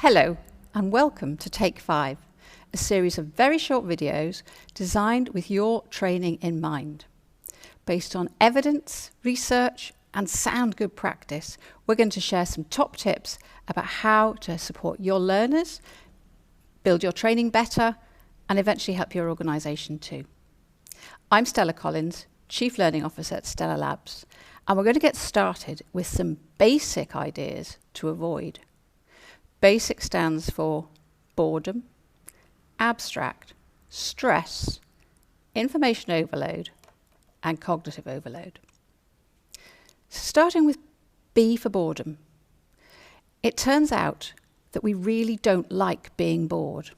Hello and welcome to Take 5, a series of very short videos designed with your training in mind. Based on evidence, research and sound good practice, we're going to share some top tips about how to support your learners, build your training better and eventually help your organisation too. I'm Stella Collins, Chief Learning Officer at Stella Labs, and we're going to get started with some basic ideas to avoid. Basic stands for boredom, abstract, stress, information overload, and cognitive overload. So starting with B for boredom. It turns out that we really don't like being bored.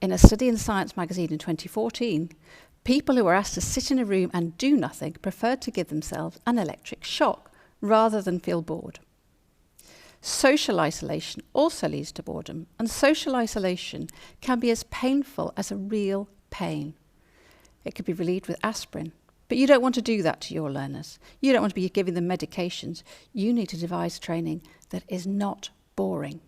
In a study in Science magazine in 2014, people who were asked to sit in a room and do nothing preferred to give themselves an electric shock rather than feel bored. Social isolation also leads to boredom, and social isolation can be as painful as a real pain. It could be relieved with aspirin, but you don't want to do that to your learners. You don't want to be giving them medications. You need to devise training that is not boring.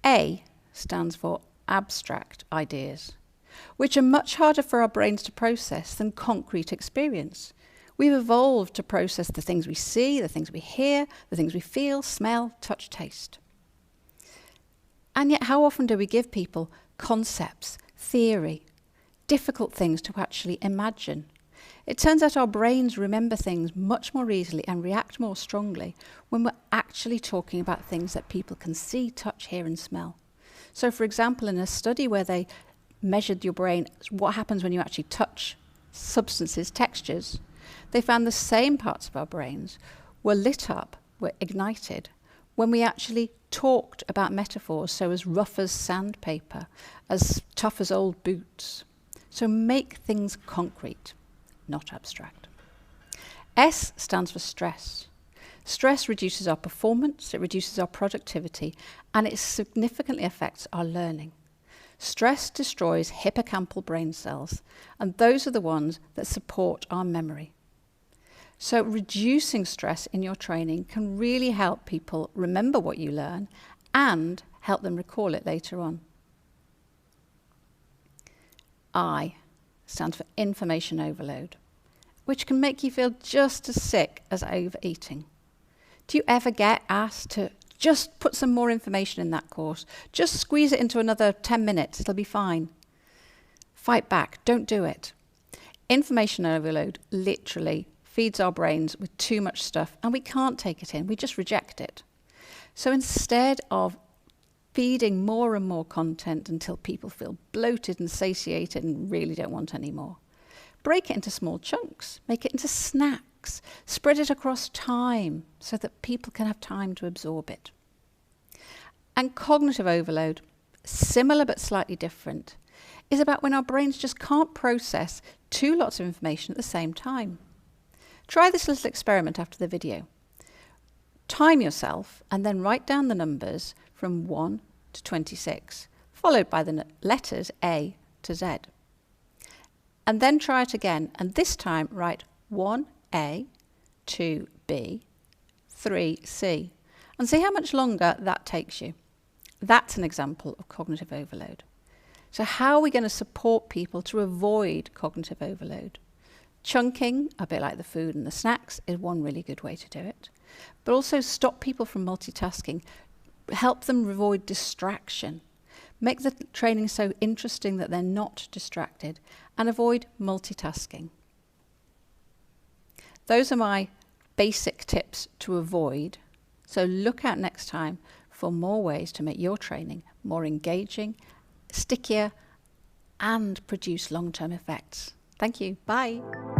A stands for abstract ideas, which are much harder for our brains to process than concrete experience. We've evolved to process the things we see, the things we hear, the things we feel, smell, touch, taste. And yet how often do we give people concepts, theory, difficult things to actually imagine? It turns out our brains remember things much more easily and react more strongly when we're actually talking about things that people can see, touch, hear and smell. So for example, in a study where they measured your brain, what happens when you actually touch substances, textures, they found the same parts of our brains were lit up, were ignited, when we actually talked about metaphors, so as rough as sandpaper, as tough as old boots. So make things concrete, not abstract. S stands for stress. Stress reduces our performance, it reduces our productivity, and it significantly affects our learning. Stress destroys hippocampal brain cells, and those are the ones that support our memory. So reducing stress in your training can really help people remember what you learn and help them recall it later on. I stands for information overload, which can make you feel just as sick as overeating. Do you ever get asked to just put some more information in that course? Just squeeze it into another 10 minutes, it'll be fine. Fight back, don't do it. Information overload literally feeds our brains with too much stuff and we can't take it in, we just reject it. So instead of feeding more and more content until people feel bloated and satiated and really don't want any more, break it into small chunks, make it into snacks, spread it across time so that people can have time to absorb it. And cognitive overload, similar but slightly different, is about when our brains just can't process two lots of information at the same time. Try this little experiment after the video. Time yourself and then write down the numbers from 1 to 26, followed by the letters A to Z. And then try it again, and this time write 1A, 2B, 3C, and see how much longer that takes you. That's an example of cognitive overload. So how are we going to support people to avoid cognitive overload? Chunking, a bit like the food and the snacks, is one really good way to do it. But also stop people from multitasking. Help them avoid distraction. Make the training so interesting that they're not distracted, and avoid multitasking. Those are my basic tips to avoid. So look out next time for more ways to make your training more engaging, stickier, and produce long-term effects. Thank you. Bye.